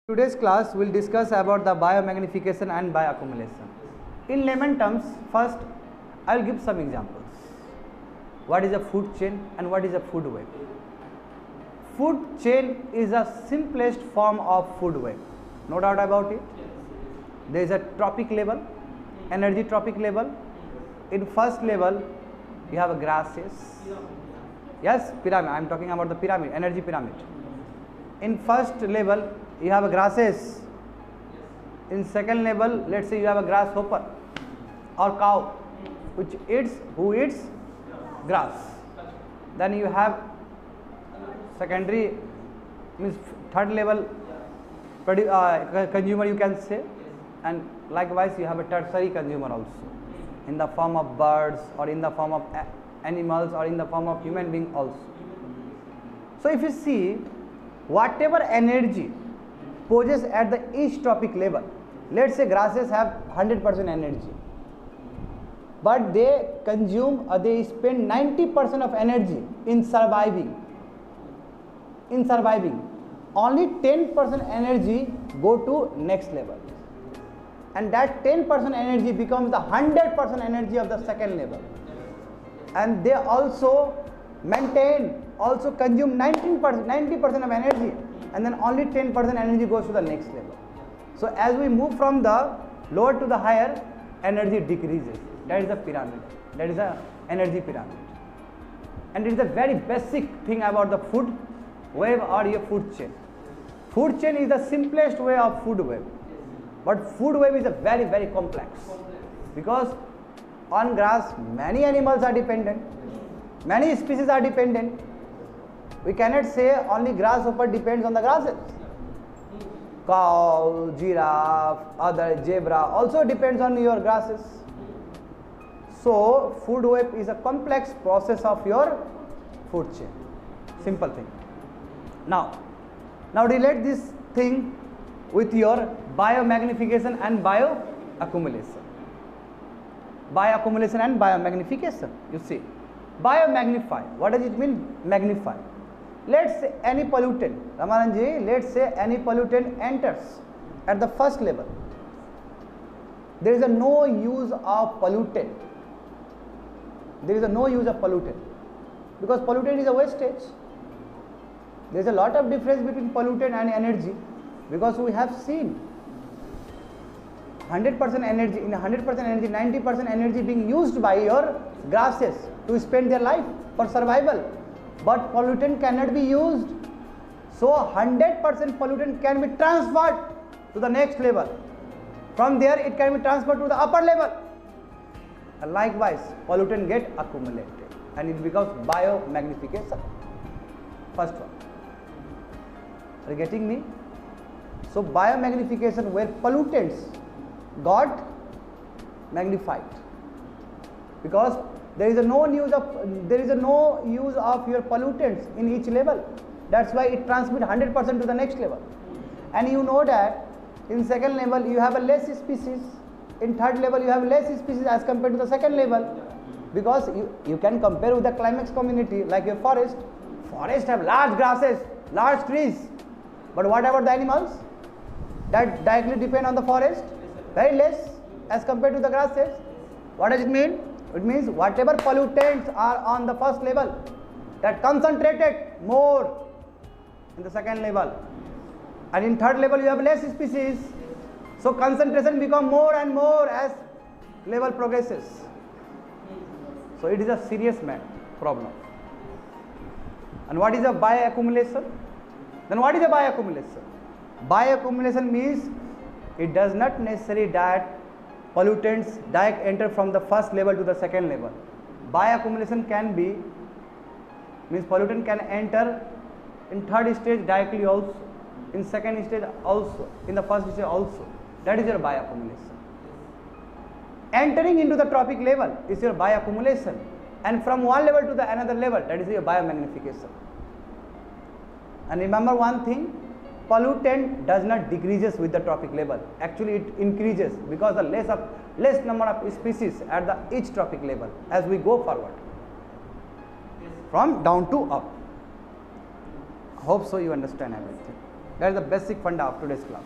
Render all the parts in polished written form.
Today's class will discuss about the biomagnification and bioaccumulation. In layman terms, first I will give some examples. What is a food chain and what is a food web? Food chain is the simplest form of food web, no doubt about it. There is a trophic level, energy trophic level. In first level you have a grasses. Yes, pyramid. I am talking about the pyramid, energy pyramid. In first level you have a grasses. In second level, let's say you have a grasshopper or cow who eats grass. Then you have secondary, means third level consumer you can say, and likewise you have a tertiary consumer also, in the form of birds or in the form of animals or in the form of human being also. So if you see, whatever energy possessed at the each trophic level, let's say grasses have 100% energy, but they consume or they spend 90% of energy in surviving. Only 10% energy go to next level, and that 10% energy becomes the 100% energy of the second level, and they also consume 90% of energy, and then only 10% energy goes to the next level. So as we move from the lower to the higher, energy decreases. That is the pyramid. That is the energy pyramid. And it is a very basic thing about the food web or your food chain. Food chain is the simplest way of food web, but food web is a very, very complex, because on grass many animals are dependent, many species are dependent. We cannot say only grasshopper depends on the grasses. Cow, giraffe, other zebra also depends on your grasses. So food web is a complex process of your food chain. Simple thing. Now relate this thing with your biomagnification and bioaccumulation. Bioaccumulation and biomagnification. You see, biomagnify. What does it mean? Magnify. Let's say any pollutant, Ramanan ji, let's say any pollutant enters at the first level. There is a no use of pollutant. Because pollutant is a wastage. There is a lot of difference between pollutant and energy, because we have seen 100% energy, in 100% energy, 90% energy being used by your grasses to spend their life for survival. But pollutant cannot be used. So 100% pollutant can be transferred to the next level. From there it can be transferred to the upper level. And likewise, pollutant get accumulated and it becomes biomagnification. First one. Are you getting me? So biomagnification, where pollutants got magnified, because there is no use of your pollutants in each level. That's why it transmits 100% to the next level. And you know that in second level you have a less species, in third level you have less species as compared to the second level, because you can compare with the climax community like your forest. Forest have large grasses, large trees, but what about the animals that directly depend on the forest? Very less as compared to the grasses. What does it mean? It means whatever pollutants are on the first level, that concentrated more in the second level, and in third level you have less species, so concentration become more and more as level progresses. So it is a serious problem. And what is a bioaccumulation? Then what is a bioaccumulation? Bioaccumulation means it does not necessarily that pollutants direct enter from the first level to the second level. Bioaccumulation can be, means pollutant can enter in third stage directly also, in second stage also, in the first stage also. That is your bioaccumulation. Entering into the trophic level is your bioaccumulation, and from one level to the another level, that is your biomagnification. And remember one thing, pollutant does not decreases with the trophic level. Actually it increases, because the less number of species at the each trophic level as we go forward, from down to up. Hope so you understand everything. That is the basic funda of today's class.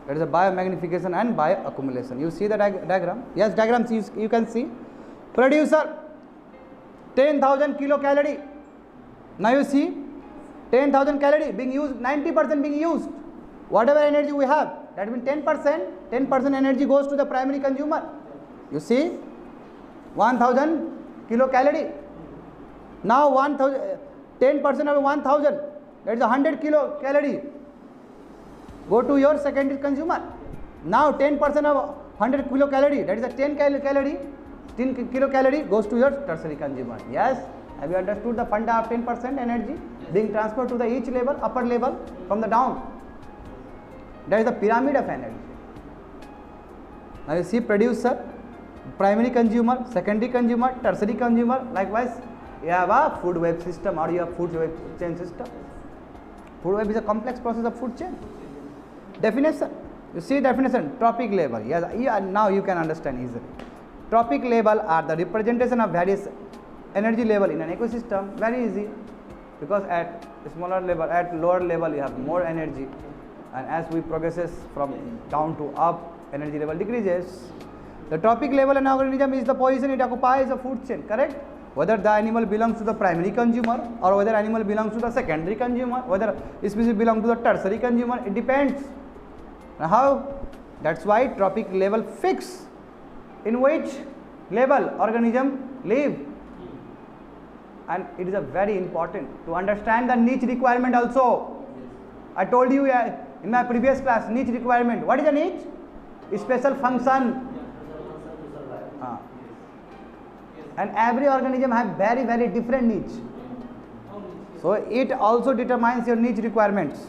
That is a biomagnification and bioaccumulation. You see the diagram? Yes, diagrams you can see. Producer 10,000 kilocalorie. Now you see 10,000 calorie being used, 90% being used. Whatever energy we have, that means 10% energy goes to the primary consumer. You see 1,000 kilocalorie. Now 10% of 1,000, that is 100 kilocalorie, go to your secondary consumer. Now 10% of 100 kilocalorie, that is a 10 kilocalorie goes to your tertiary consumer. Yes, have you understood the funda of 10% energy being transferred to the each level, upper level from the down? That is the pyramid of energy. Now you see producer, primary consumer, secondary consumer, tertiary consumer. Likewise, you have a food web system or you have food web chain system. Food web is a complex process of food chain. Definition. You see definition, trophic level. Yes, now you can understand easily. Trophic level are the representation of various energy level in an ecosystem. Very easy, because at smaller level, at lower level you have more energy, and as we progresses from down to up, energy level decreases. The trophic level in an organism is the position it occupies a food chain, correct? Whether the animal belongs to the primary consumer or whether animal belongs to the secondary consumer, whether species belongs to the tertiary consumer, it depends. Now how? That's why trophic level fix in which level organism live. And it is a very important to understand the niche requirement also. I told you in my previous class, niche requirement. What is a niche? Special function. And every organism have very, very different niche. So it also determines your niche requirements.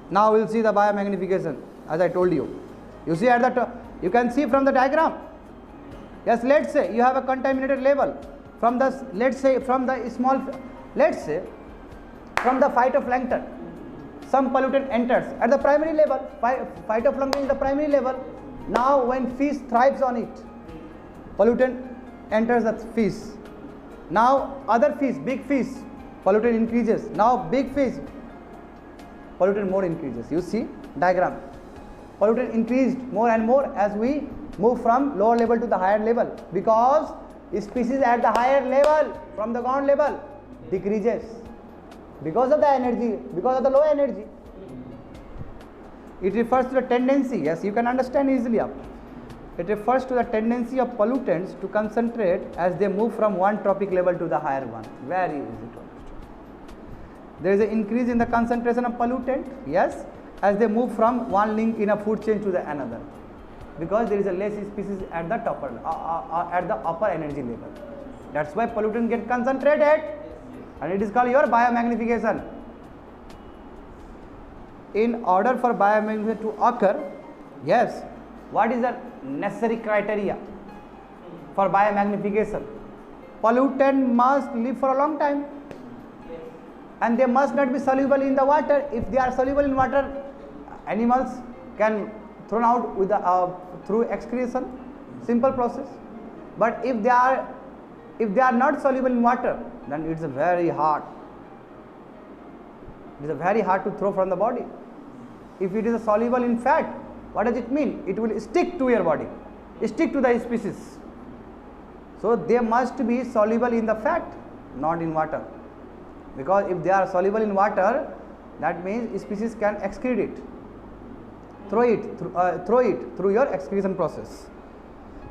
Now we will see the biomagnification, as I told you. You see at the you can see from the diagram. Yes, let's say you have a contaminated level from the, let's say from the phytoplankton. Some pollutant enters at the primary level. Phytoplankton is the primary level. Now when fish thrives on it, pollutant enters the fish. Now other fish, big fish, pollutant increases. Now big fish, pollutant more increases. You see diagram. Pollutant increased more and more as we move from lower level to the higher level, because species at the higher level from the ground level decreases because of the energy, because of the low energy. It refers to the tendency. Yes, you can understand easily. It refers to the tendency of pollutants to concentrate as they move from one trophic level to the higher one. Very easy to understand. There is an increase in the concentration of pollutant, yes, as they move from one link in a food chain to the another, because there is a less species at the at the upper energy level. That's why pollutant get concentrated, and it is called your biomagnification. In order for biomagnification to occur, yes, what is the necessary criteria for biomagnification? Pollutant must live for a long time, and they must not be soluble in the water. If they are soluble in water, animals can thrown out with the, through excretion, simple process. But if they are not soluble in water, then it's very hard. It is very hard to throw from the body. If it is soluble in fat, what does it mean? It will stick to your body, stick to the species. So they must be soluble in the fat, not in water. Because if they are soluble in water, that means species can excrete it, throw it through your excretion process.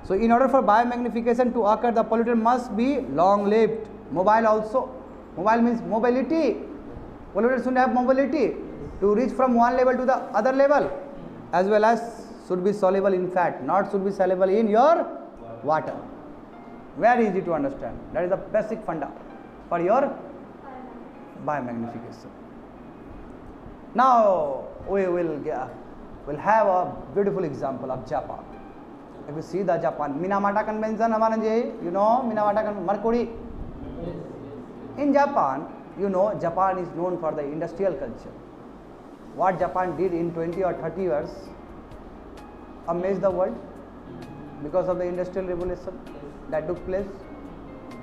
So in order for biomagnification to occur, the pollutant must be long-lived, mobile also. Mobile means mobility. Pollutant should have mobility to reach from one level to the other level, as well as should be soluble in fat, not should be soluble in your water. Very easy to understand. That is the basic funda for your biomagnification. Now we will have a beautiful example of Japan. If you see the Japan Minamata Convention, you know Minamata Convention, Mercury. In Japan, you know, Japan is known for the industrial culture. What Japan did in 20 or 30 years amazed the world because of the industrial revolution that took place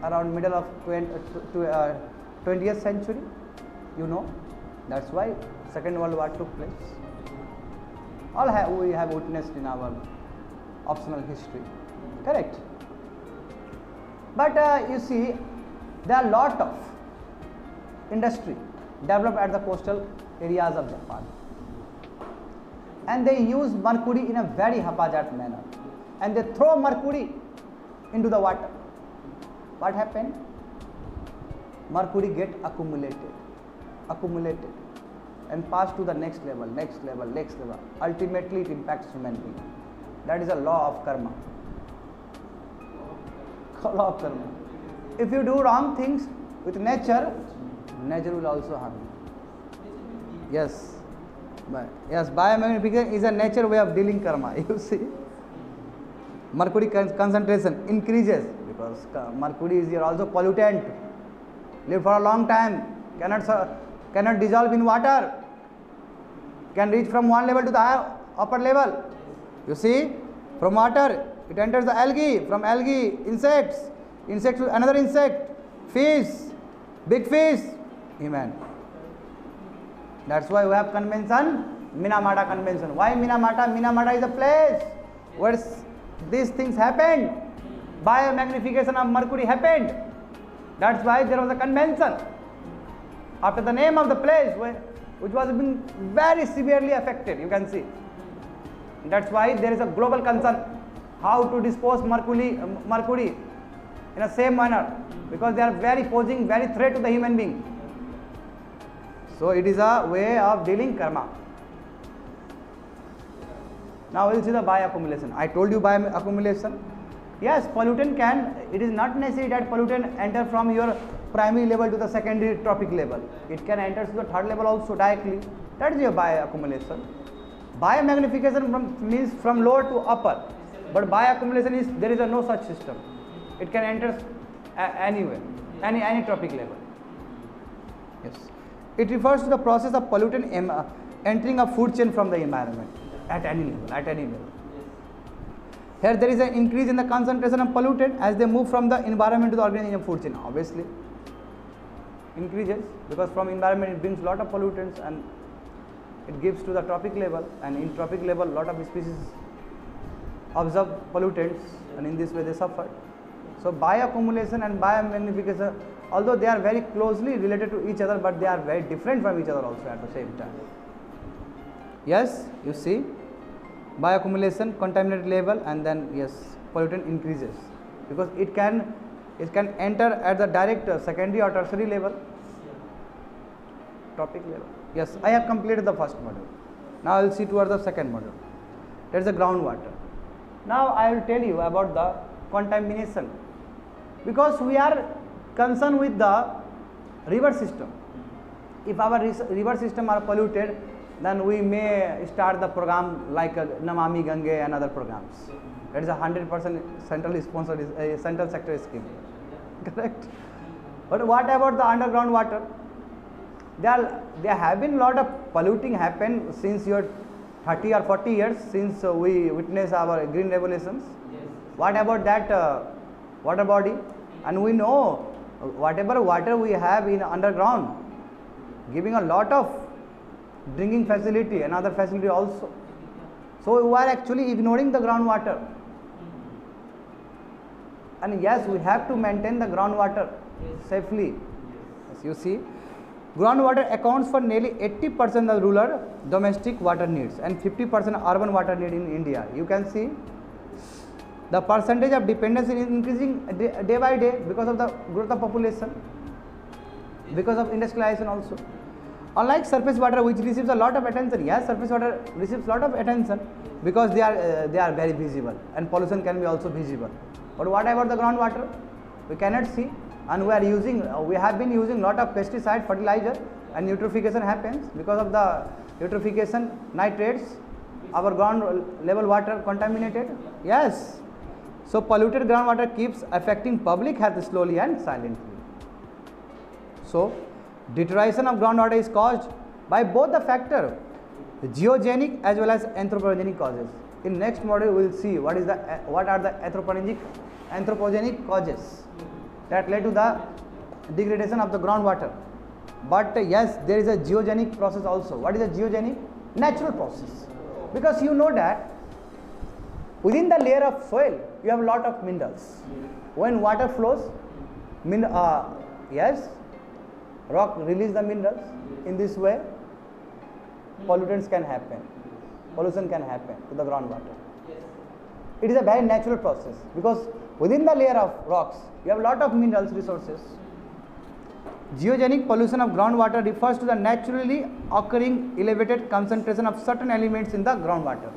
around middle of 20th century. You know, that's why Second World War took place. We have witnessed in our optional history, correct? But you see, there are a lot of industry developed at the coastal areas of Japan, and they use mercury in a very haphazard manner, and they throw mercury into the water. What happened? Mercury get accumulated and pass to the next level. Ultimately it impacts human being. That is a law of karma. Law of karma. If you do wrong things with nature, nature will also harm you. Yes, biomagnification is a nature way of dealing karma. You see, mercury concentration increases because mercury is also pollutant. Live for a long time, cannot dissolve in water, can reach from one level to the upper level. You see, from water it enters the algae, from algae insects to another insect, fish, big fish, human. That's why we have convention, Minamata Convention. Why Minamata? Minamata is a place where these things happened. Biomagnification of mercury happened. That's why there was a convention after the name of the place which was being very severely affected. You can see. That's why there is a global concern how to dispose mercury in a same manner, because they are posing very threat to the human being. So it is a way of dealing karma. Now we will see the bioaccumulation. I told you bioaccumulation. Yes, pollutant it is not necessary that pollutant enter from your primary level to the secondary trophic level. It can enter to the third level also directly. That is your bioaccumulation. Biomagnification means from lower to upper, but bioaccumulation is there is no such system. It can enter anywhere, any trophic level. Yes, it refers to the process of pollutant entering a food chain from the environment at any level. Here there is an increase in the concentration of pollutant as they move from the environment to the organism food chain. Obviously, increases because from environment it brings lot of pollutants and it gives to the trophic level, and in trophic level lot of species absorb pollutants, and in this way they suffer. So bioaccumulation and biomagnification, although they are very closely related to each other, but they are very different from each other also at the same time. Yes, you see, bioaccumulation, contaminated level, and then yes, pollutant increases because it can enter at the direct secondary or tertiary level, trophic level. Yes, I have completed the first module. Now I will see towards the second module. That is the groundwater. Now I will tell you about the contamination, because we are concerned with the river system. If our river system are polluted, then we may start the program like Namami Gange and other programs. That is a 100% central sponsored central sector scheme. Correct. But what about the underground water? There have been lot of polluting happen since your 30 or 40 years since we witnessed our green revolutions. Yes. What about that water body? And we know whatever water we have in underground, giving a lot of drinking facility and other facility also. So we are actually ignoring the groundwater. And yes, we have to maintain the groundwater safely. As you see, groundwater accounts for nearly 80% of rural domestic water needs and 50% urban water need in India. You can see the percentage of dependence is increasing day by day because of the growth of population, because of industrialization also. Unlike surface water, which receives a lot of attention, yes, surface water receives a lot of attention because they are very visible and pollution can be also visible. But what about the groundwater? We cannot see, and we have been using lot of pesticide, fertilizer, and eutrophication happens. Because of the eutrophication, nitrates, our ground level water contaminated. Yes, so polluted groundwater keeps affecting public health slowly and silently. So deterioration of groundwater is caused by both the factor, geogenic as well as anthropogenic causes. In next module we will see what are the anthropogenic causes that led to the degradation of the groundwater. but yes, there is a geogenic process also. What is a geogenic? Natural process. Because you know that within the layer of soil, you have a lot of minerals. When water flows, yes, rock release the minerals. In this way, pollutants can happen, pollution can happen to the groundwater. It is a very natural process because within the layer of rocks, you have a lot of minerals resources. Geogenic pollution of groundwater refers to the naturally occurring elevated concentration of certain elements in the groundwater.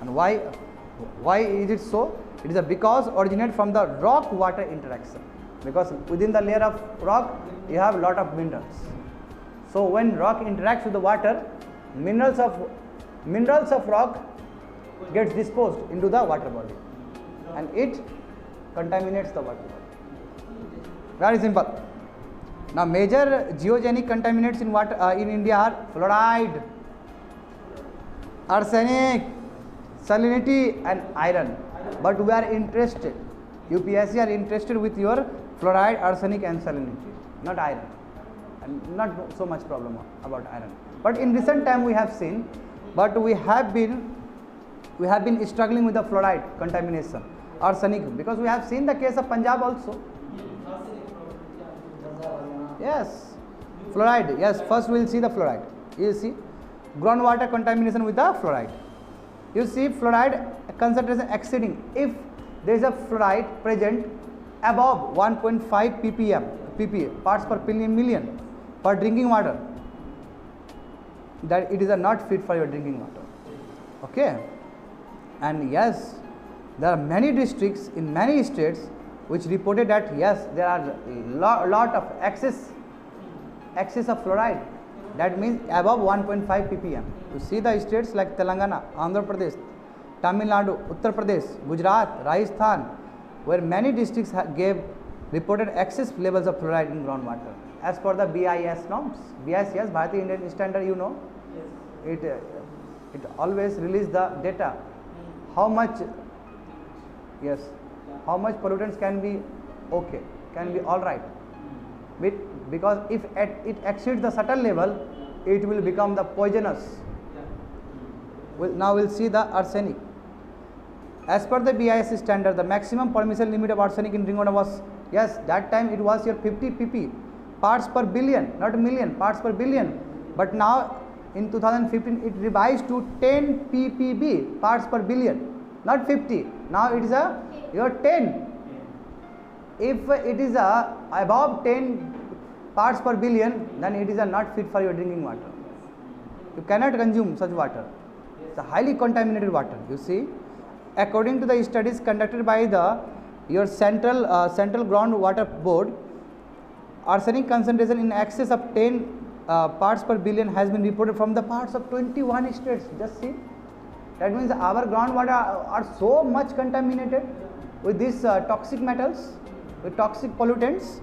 And why is it so? It is because originate from the rock water interaction, because within the layer of rock you have a lot of minerals. So when rock interacts with the water, minerals of rock gets disposed into the water body and it contaminates the water body. Very simple. Now major geogenic contaminants in water in India are fluoride, arsenic, salinity and iron. But we are interested, UPSC are interested with your fluoride, arsenic and salinity, not iron. And not so much problem about iron. But in recent time we have seen, but we have been struggling with the fluoride contamination, arsenic, because we have seen the case of Punjab also. Yes, fluoride. Yes, first we will see the fluoride. You see groundwater contamination with the fluoride. You see fluoride concentration exceeding, if there is a fluoride present above 1.5 ppm parts per billion million for drinking water, that it is not fit for your drinking water. Okay. And yes, there are many districts in many states which reported that yes, there are lot of excess of fluoride, that means above 1.5 ppm. You see the states like Telangana, Andhra Pradesh, Tamil Nadu, Uttar Pradesh, Gujarat, Rajasthan, where many districts reported excess levels of fluoride in groundwater as per the BIS norms. BIS, yes, Bharatiya Indian Standard, you know. Yes. It always release the data how much, yes, how much pollutants can be okay, can be all right. Because if it exceeds the certain level, it will become the poisonous. Now we'll see the arsenic. As per the BIS standard, the maximum permissible limit of arsenic in drinking water was, yes, that time it was your 50 pp parts per billion, not million, parts per billion. But now in 2015 it revised to 10 ppb parts per billion, not 50. Now it is your 10. If it is above 10 parts per billion, then it is not fit for your drinking water. You cannot consume such water. It's a highly contaminated water. You see, according to the studies conducted by your central groundwater board, arsenic concentration in excess of 10 parts per billion has been reported from the parts of 21 states. Just see, that means our groundwater are so much contaminated with these toxic metals, with toxic pollutants.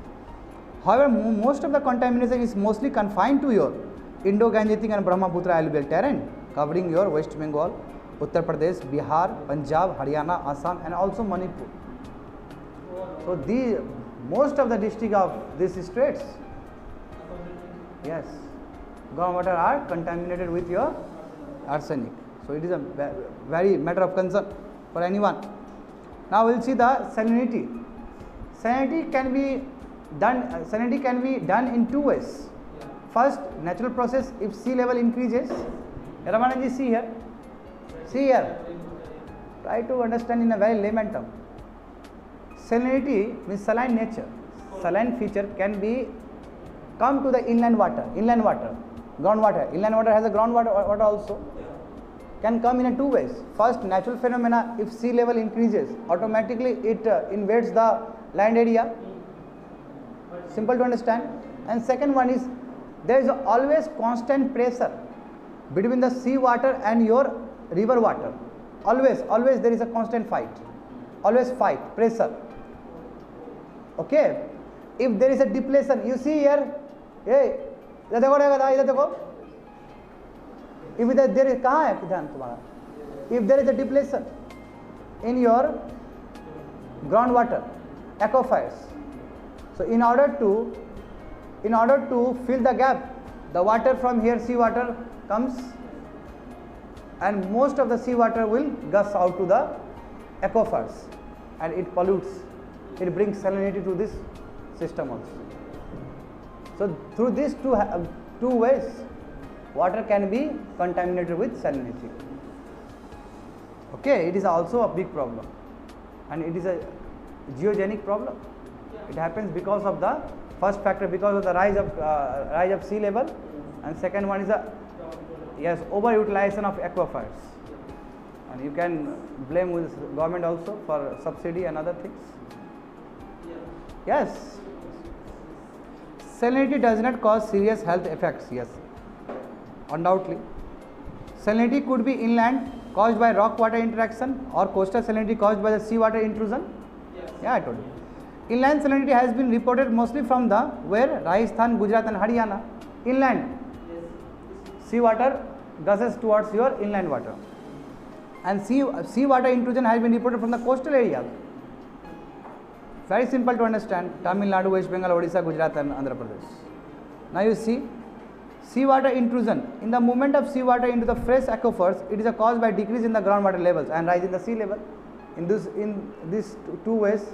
However, most of the contamination is mostly confined to your Indo-Gangetic and Brahmaputra alluvial terrain, covering your West Bengal, Uttar Pradesh, Bihar, Punjab, Haryana, Assam and also Manipur. So most of the district of these states, yes, groundwater are contaminated with your arsenic. So it is a very matter of concern for anyone. Now we will see the salinity. Salinity can be done in two ways. First, natural process. If sea level increases, Ramananji, see here. Try to understand in a very layman term. Salinity means saline nature. Saline feature can come to the inland water, groundwater. Inland water has a groundwater also. Can come in two ways. First, natural phenomena. If sea level increases, automatically it invades the land area. Simple to understand. And second one is, there is always constant pressure between the sea water and your river water. Always there is a constant fight. Always fight, pressure. Okay. If there is a depletion, you see here, hey, if there is a depletion in your groundwater aquifers, so in order to in order to fill the gap, the water from here, seawater comes, and most of the seawater will gush out to the aquifers, and it pollutes. It brings salinity to this system also. So through these two ways, water can be contaminated with salinity. Okay, it is also a big problem, and it is a geogenic problem. It happens because of the first factor, because of the rise of sea level, and second one is the overutilization of aquifers. And you can blame with government also for subsidy and other things. Yes, salinity does not cause serious health effects. Yes, undoubtedly. Salinity could be inland, caused by rock water interaction, or coastal salinity caused by the seawater intrusion. Yeah, I told you. Inland salinity has been reported mostly from the where Rajasthan, Gujarat and Haryana. Inland seawater gushes towards your inland water, and seawater intrusion has been reported from the coastal areas. Very simple to understand. Tamil Nadu, West Bengal, Odisha, Gujarat and Andhra Pradesh. Now you see, seawater intrusion. In the movement of seawater into the fresh aquifers, it is a cause by decrease in the groundwater levels and rise in the sea level. In these two ways,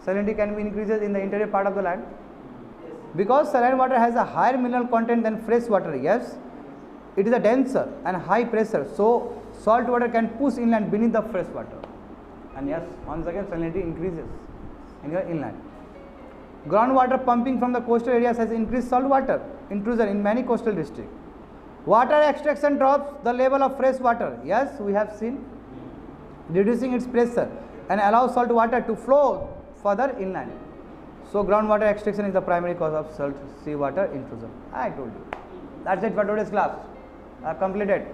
salinity can be increased in the interior part of the land. Because saline water has a higher mineral content than fresh water, yes, it is a denser and high pressure, so salt water can push inland beneath the fresh water. And yes, once again salinity increases in your inland. Groundwater pumping from the coastal areas has increased salt water intrusion in many coastal districts. Water extraction drops the level of fresh water. Yes, we have seen, reducing its pressure and allows salt water to flow further inland. So groundwater extraction is the primary cause of salt seawater intrusion. I told you. That's it for today's class. Completed.